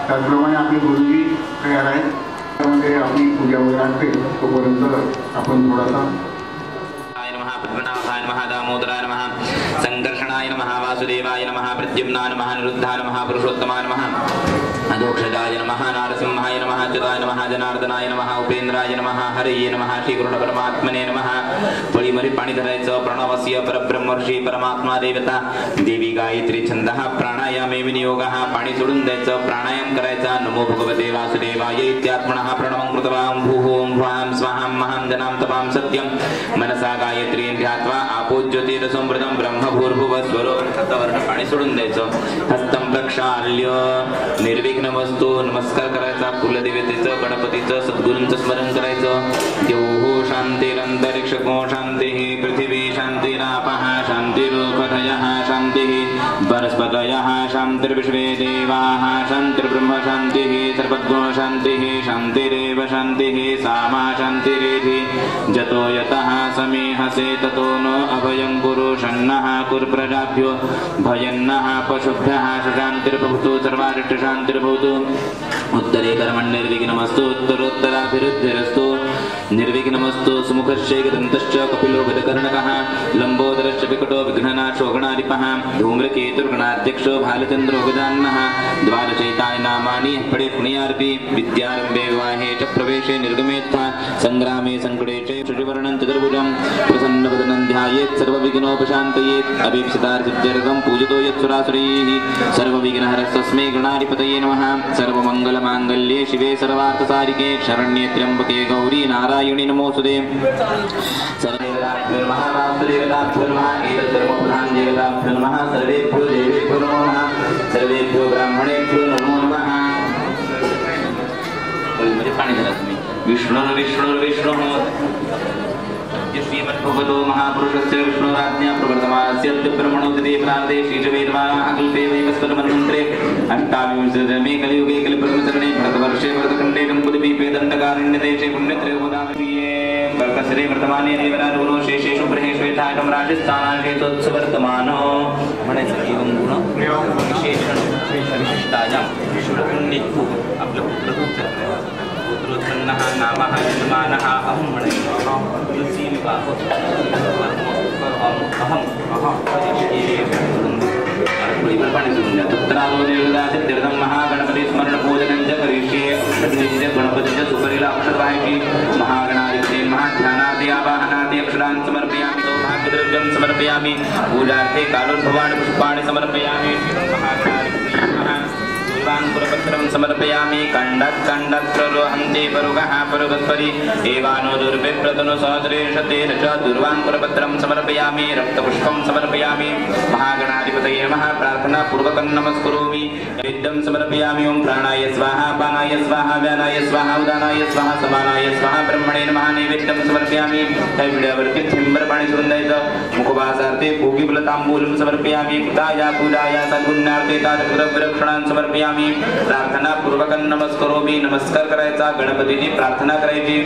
त्याचप्रमाणे आपले गुरुजी तयार आहेत, त्यामध्ये आपली पूजा वगैरे असते तोपर्यंत आपण थोडासा पद्मनाभाय नमः, दामोदराय नमः, संकर्षणाय नमः, वासुदेवाय नमः, प्रद्युम्नाय नमः, निरुद्धाय नमः, पुरुषोत्तमाय नमः, अधोक्षजाय नमः, नारसिंहाय नमः, अच्युताय नमः, जनार्दनाय नमः, उपेंद्राय नमः, हरये नमः, श्री कृष्ण परमात्मने नमः. पळीमरी पाणी धरायचं. प्रणवस्य परब्रह्मर्षी परमात्मा देवता देवी गायत्री छंदः प्राणायामे विनियोगः. पाणी सोडून द्यायचं, प्राणायाम करायचा. नमो भगवते वासुदेवाय इत्यात्मनः प्रणवं कृत्वा भूः ओं भ्वां स्वाहां महां जनां तपां सत्यं मनसा गायत्री ध्यात्वा आपो ज्योतिरसमृतं ब्रह्म भूर्भुवः स्वरों सत्वर्ण. पाणी सोडून द्यायचं. हस्तं प्रक्षाल्य निर्विघ्न वस्तू नमस्कार करायचा. कुलदेवतेचं, गणपतीचं, सद्गुरूंचं स्मरण करायचं. देवो शांतिरंतरिक्षको शांतिः, पृथिवी शांतिरापः शांतिरोक वनस्पतयः शान्तिः वनस्पतयः शान्तिर्विश्वे देवाः शान्तिर्ब्रह्म शान्तिः सर्वगुण शान्तिः शान्तिरेव शान्तिः सामा शान्तिरेधि जतो यतः समीहसे ततो नो अभयं कुरु शन्नः कुर्प्रजाभ्यो भयन्नः पशुभ्यः शान्तिर्भवतु सर्वारिष्टशान्तिर्भवतु उत्तरे कर्मण्यर्विघ्नमस्तु उत्तरोत्तराभिवृद्धिरस्तु निर्विघ्नमस्तु सुमुखश्च गदन्तश्च कपिलो गदकर्णकः लम्बोदरश्च विकटो विघ्ननाशो गणाधिपः धूम्रकेतुर्गणाध्यक्षो भालचन्द्रो गजाननः द्वादशैतानि नामानि पठे पुण्यार्पि विद्यारम्भे विवाहे च प्रवेशे निर्गमेत्था संग्रामे संकटे च शुचिवर्णं चतुर्भुजं प्रसन्नवदनं ध्यायेत् सर्वविघ्नोपशान्तयेत् अभीप्सितार्थसिद्ध्यर्थं पूजितो यत्सुरासुरैः सर्वविघ्नहरस्तस्मै गणाधिपतये नमः सर्वमङ्गलमाङ्गल्ये शिवे सर्वार्थसारिके शरण्ये त्र्यम्बके गौरी नारायणी नमोऽस्तुते सर्वेभ्यो नमः सर्वेभ्यो देवेभ्यो नमो नमः सर्वेभ्यो ब्राह्मणेभ्यो नमो नमः विष्णुर्विष्णुर्विष्णुः श्रीमद्भगवतो महापुरुषस्य विष्णुराज्ञा प्रवर्तमानस्य ब्रह्मणोदिते प्रारब्धे श्रीजवेदवानाः कल्पे वैवस्वतमन्त्रे अष्टाविंशतितमे कलियुगे कलिप्रथमचरणे भरतवर्षे भरतखण्डे कम्बुद्वीपे दण्डकारण्यदेशे पुण्यत्रयोदयाविये कर्कशरे वर्तमाने देवराजगुणो शेषेषु ग्रहेषु यथायतं राजस्थानाशेषोत्सवर्तमानो म्हणायचं एवं गुण विशेषण विशिष्टायां विष्णुपुण्यत्व आपलं पुत्रोत्पन्नः नामः यजमानः अहं म्हणायचं तुलसी विवाह अहं तत्रालोदेवदाचित्यर्थं महागणपति स्मरण पूजनं च करिष्ये अक्षरनित्य गणपतिस्य सुपरिला अक्षरवाहिकी महागणादित्ये महाध्यानादि आवाहनादि अक्षरान् समर्पयामि सौभाग्यद्रव्यं समर्पयामि पूजार्थे कालोद्भवाणि पुष्पाणि समर्पयामि पुरपत्रं समर्पयामि खण्डत्रोहन्ते परुगः परुगत्परि एवानो दुर्विप्रतनु सहस्रेशते च दुर्वाङ्कुरपत्रं समर्पयामि रक्तपुष्पं समर्पयामि महागणाधिपतये नमः प्रार्थना पूर्वकं नमस्करोमि विद्यं समर्पयामि ओं प्राणाय स्वाहा पानाय स्वाहा व्यानाय स्वाहा उदानाय स्वाहा समानाय स्वाहा ब्रह्मणे नमः नैवेद्यं समर्पयामि कैविड्यावरती थिंबरपाणी सुगंधायचं मुखवासार्थे भोगिफलतांबूलं समर्पयामि कृताया पूजाया सद्गुण्यार्थे तादृक्षणान् समर्पयामि प्रार्थना पूर्वकं नमस्करोमि नमस्कार करायचा गणपतीची प्रार्थना करायची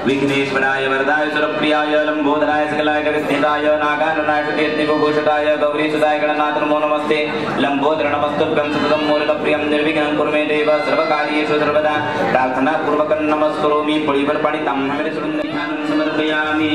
विघ्नेश्वराय वरदाय सुरप्रियाय लंबोदराय सकलाय जगद्धिताय नागाननाय सत्यज्ञघोषिताय गौरीसुताय गणनाथ नमो नमस्ते लंबोदर नमस्तुभ्यं सततं मूलप्रियं निर्विघ्नं कुरु मे देव सर्वकार्येषु सर्वदा प्रार्थना पूर्वकं नमस्करोमि पळीवर पाणी ताम्रमेले सोडून ध्यानं समर्पयामि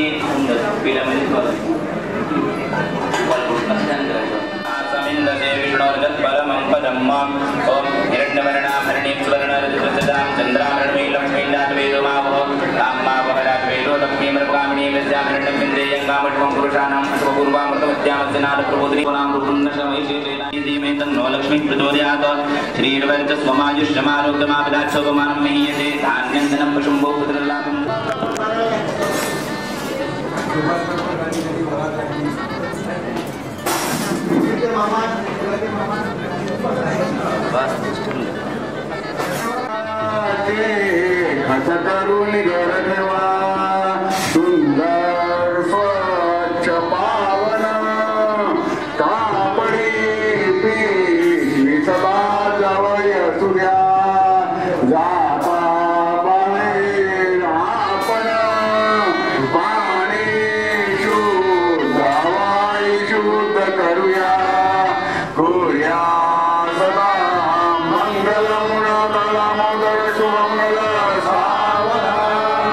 आसमिन्दसे विष्णोर्गत्परमं पदं मां ॐ हिरण्यवर्णाभरणीं सुवर्णरजतदां चन्द्राभरणमीलं श्रीनाथवेदमावः कामावहराजवेदो लक्ष्मीमृगामिनी विद्याभरणं विन्देयङ्गामठं पुरुषाणां अश्वपूर्वामृतमध्यामस्य नादप्रबोधिनीनां रूपन्नशमैशेषेनायधीमे तन्नो लक्ष्मी प्रचोदयात् श्रीर्वर्च स्वमायुष्यमारोग्यमापदाच्छोभमानं महीयते धान्यं धनं पशुम्भो पुत्रलाभम् खच करून घर ठेवा सुंदर स्वच्छ पावन कापडी पिशवी सदा जवळ असू द्या जाता बाहेर आपण पाणी शुद्ध हवाई शुद्ध करूया करूया सदा मंगलम दामोदर शुभमंगल सावधान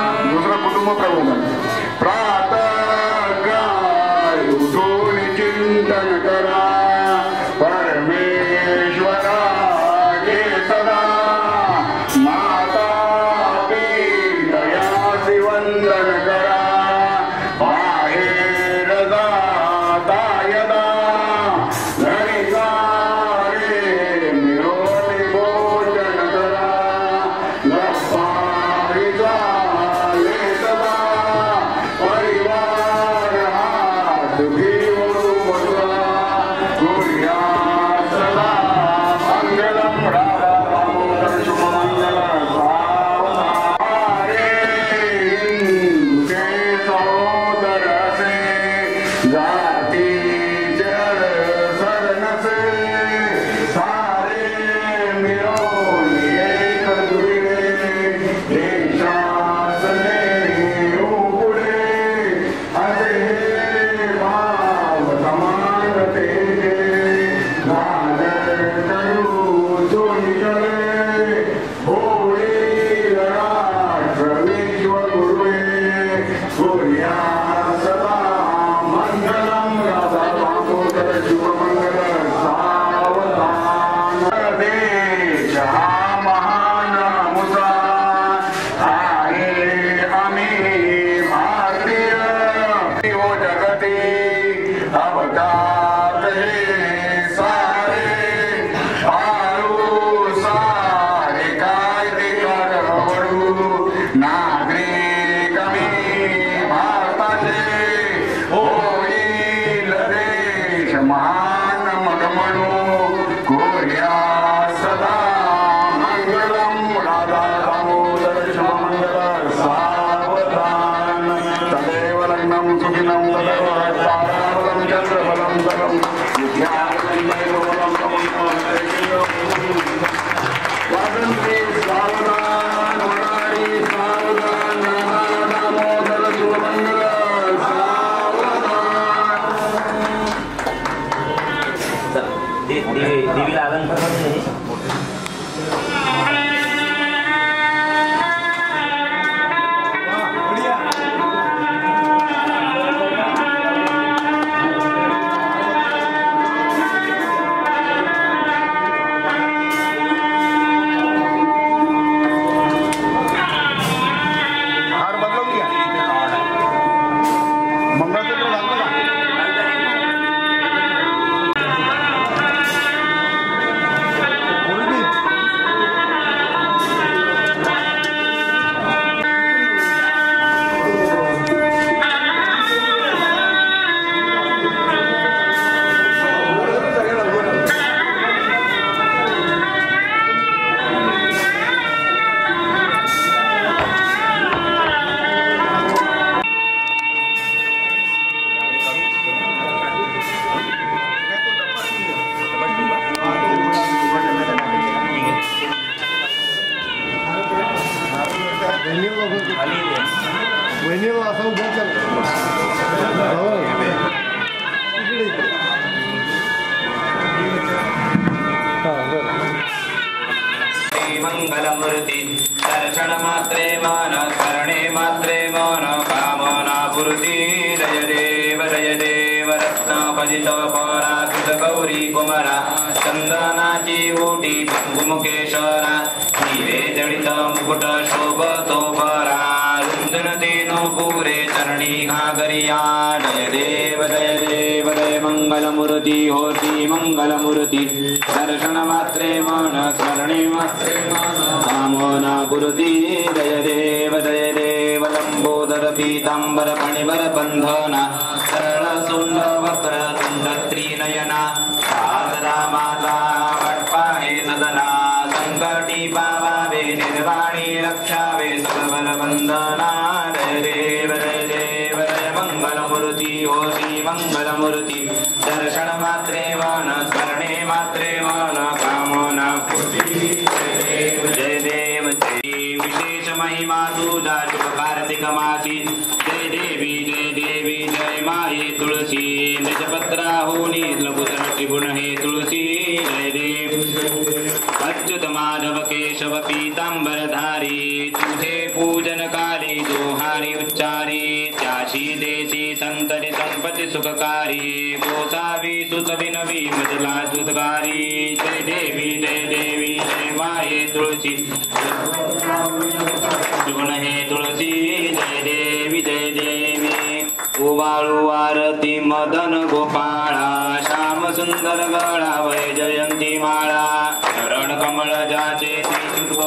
पोटात हे सारे आळू सारे काय ते करवडू नागरिक मी भारताचे होईल देश महान मग म्हणू कोर्या सदा मंगलम राधा दामोदर शुभमंगल सावधान तदेव लग्नम सुखिनम तदेव ताराबलं चंद्रबलं बलं विद्याबलं स्वातंत्र्य सावधान वनारी सावधान दामोदर शुभमंगल देवीला अलंकार मंगलमूर्ति दर्शन मात्रे मान स्मरणे मात्रे मन कामना पूर्ति जय देव रत्न भजित पराकृत गौरी कुमारा चंदनाची ओटी कुंकुमकेशरा हिरे जडित मुकुट शोभतो परा रुंदन तेनो पुरे चरणी घागरिया जय देव जय मंगलमूर्ति होती मंगलमूर्ति दर्शन मात्रे मन स्मरणे मात्रे कामना पूर्ति जय देव लंबोदर पीतांबर फणिवर बंधना सरळ सुंद वक्र तुंड त्रिनयना सादरा माता वटपाहे सदना संकटी पावावे निर्वाणी रक्षावे सकल वंदना जय देव जय मंगलमूर्ति होती मंगलमूर्ति दर्शन मात्रे मन स्मरणे मात्रे मन कामना पूर्ति जय देव विशेष महिमा तुझा शुभ कार्तिक मासी जय देवी जय माये तुळसी निजपत्रा होनी लघुतर त्रिगुण हे तुळसी जय देव अच्युत माधव केशव पीतांबरधारी तुझे पूजन काली दोहारी उच्चारी त्याशी देशी संतरी संपत्ती सुखकारी गोसावी सुत विनवी मजला दुधकारी जय देवी जय माये तुळसी त्रिगुण हे तुळसी जय देवी उवाळू आरती मदन गोपाळा श्याम सुंदर गळा वै जयंती माळा चरण कमळ जाचे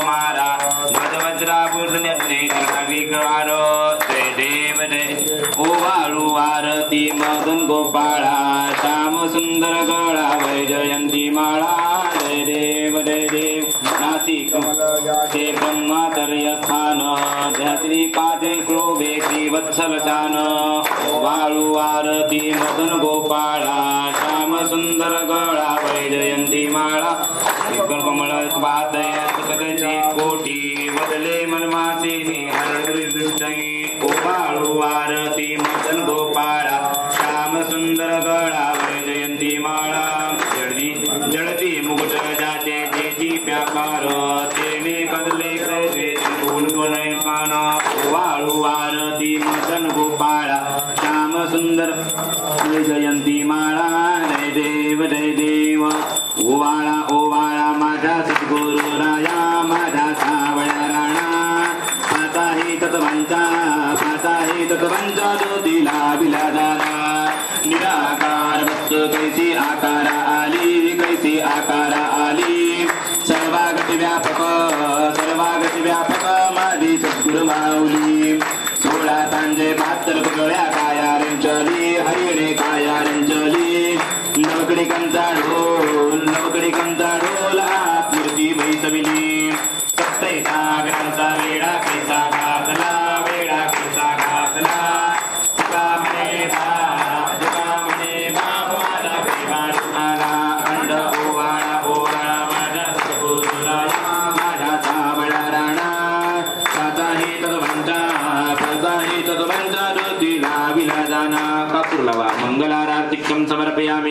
मारा गज वज्राभूषणे विकार जय देव उवाळू आरती मदन गोपाळा श्याम सुंदर गळा वै जयंती माळा जय देव नासिक ते ब्रह्माचर्य स्थान ध्यात्री पादे क्रोभे श्रीवत्सल चान वाळू आरती मदन गोपाळा श्याम सुंदर गळा वै जयंती माळा कमळ पादयाची कोटी बदले मनमाचे वाळू आरती मदन गोपाळा श्याम सुंदर गळा वै जयंती माळा जळती मुकुट जाते जेची व्यापार तेने कदले कान वाळू आरती मदन गोपाळा श्याम सुंदर जयंती माळा जय देव ओवाळा माझा सद्गुरु राया माझा सावळ्या राणा पाताही तत्वंचा जो दिला बिला दादा निराकार चली हरिणे कायारंचली नवकडिकांचा ढोल आत्मूर्ती बैसविली सप्तै सागरांचा वेडा केसा घातला तुका म्हणे बाप माझा प्रेमाळू आला अंड ओवाळा माझ्या माझ्या सावळा राणा त्याचाही तत्वंचा ज्योतीला विला जाना कापूरलावा मंगलारार्तिक्यं समर्पयामि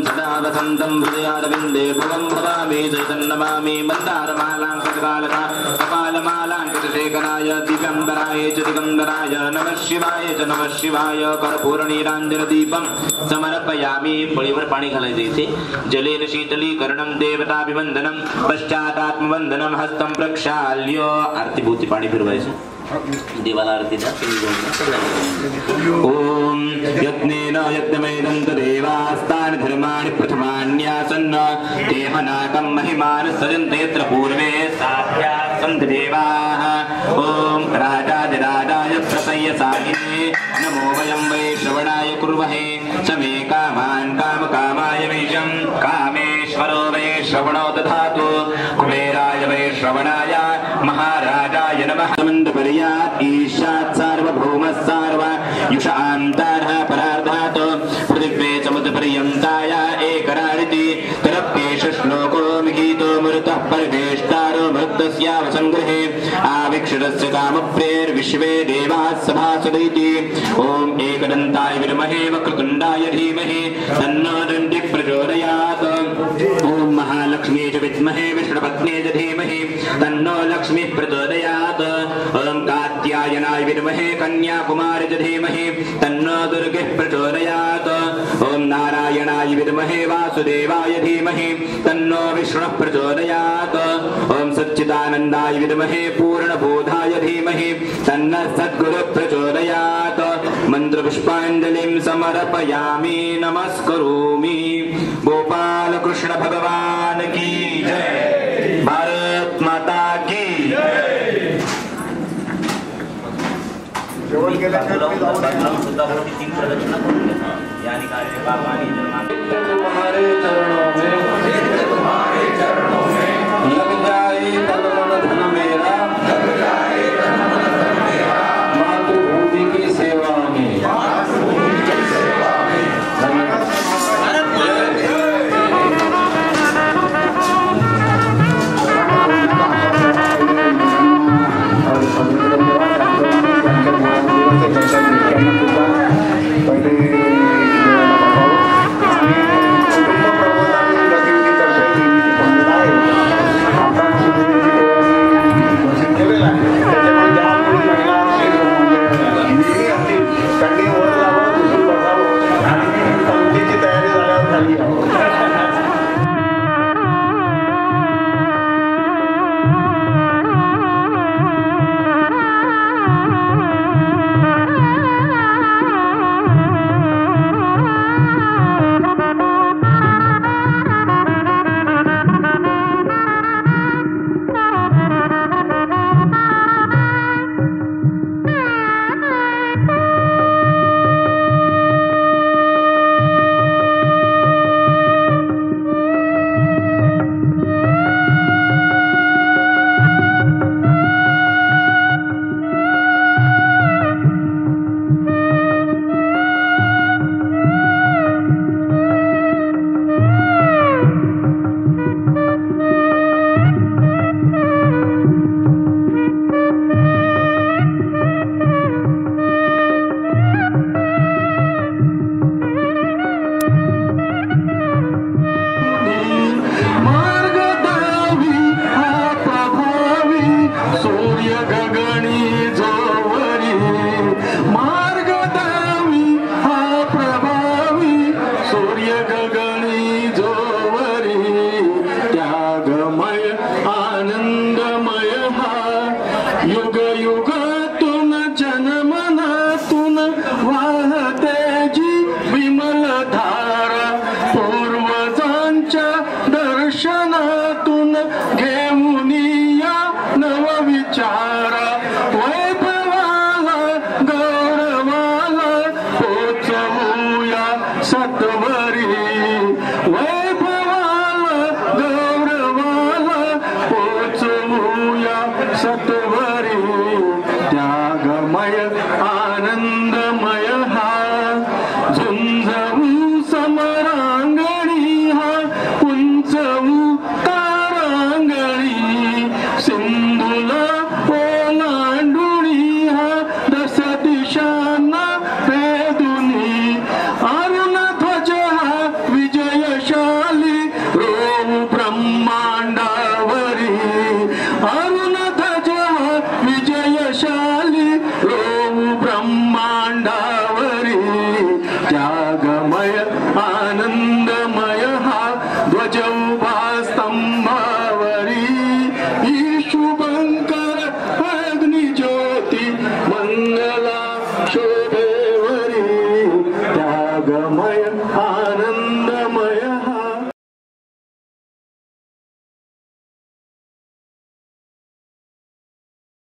सदा वसन्तं हृदयारविन्दे भवं भवामि चैतन्यमामि मन्दारमालां कटकालका कपालमालाङ्कितशेखराय दिव्यम्बराय च दिगम्बराय नमः शिवाय कर्पूरनीराञ्जनदीपं समर्पयामि. फळीवर पाणी घालायचं इथे. जलेन शीतलीकरणं देवताभिवन्दनं पश्चातात्मवन्दनं हस्तं प्रक्षाल्य आरतीभूती पाणी फिरवायचं. देवाला आरती द्या. ओम यज्ञेन यज्ञमेदं तदेवास्तानि धर्माणि प्रथमान्यासन्न देहनाकं महिमान सजन्ते यत्र पूर्वे साध्याः सन्ति देवाः. ओम राजाधिराजाय प्रसय्यसागिने नमो वयं वै श्रवणाय कुर्महे समे कामान् कामकामाय विषं कामेश्वरो वै श्रवणो दधातु कुबेराय वै श्रवणाय महाराजाय नमः. पर्यात् ईशात् सार्वभौमः सार्वयुषान्तरः परार्धात् पृथिव्ये समुद्रपर्यन्ताय एकराडिति तरप्येष श्लोको विहितो मरुतः परिवेष्टारो मरुतस्यावसङ्ग्रहे आविक्षितस्य कामप्रेर्विश्वे देवाः सभासदैति. ॐ एकदन्ताय विद्महे वक्रतुण्डाय धीमहि तन्नो दण्डिः प्रचोदयात्. ॐ महालक्ष्मी च विद्महे विष्णुपत्न्यै च धीमहि तन्नो लक्ष्मीः प्रचोदयात्. ॐ कात्यायनाय विद्महे कन्याकुमारी च धीमहि तन्नो दुर्गः प्रचोदयात्. ॐ नारायणाय विद्महे वासुदेवाय धीमहि तन्नो विष्णुः प्रचोदयात्. ॐ सच्चिदानन्दाय विद्महे पूर्णबोधाय धीमहि तन्नः सद्गुरुः प्रचोदयात्. मन्त्रपुष्पाञ्जलिं समर्पयामि नमस्करोमि. गोपाल कृष्ण भगवान की जय. भारत माता की जय. तीन प्रदक्षिणा करून घ्या. या निकाले बाबांनी तुम्हारे चरणों में लग जाए तन मन धन मेरा मातृभूमि की सेवा में. सत्वरी वैभवाला गौरवाला पोचवूया सत्वरी त्यागमय आनंदमय हा झुंजवू समरांगणी हा उंचवू तारांगणी सिंधुला ओलांडुणी हा दश दिशांना भेदुनी अरुण ध्वज हा विजयशाली रोम ब्रह्मांडावरी अरुण ध्वज हा विजयशाली रोम ब्रह्मांडावरी त्यागमय आनंदमय हा ध्वज उभा स्तंभावरी शुभंकर अग्निज्योती मंगला शोभेवरी त्यागमय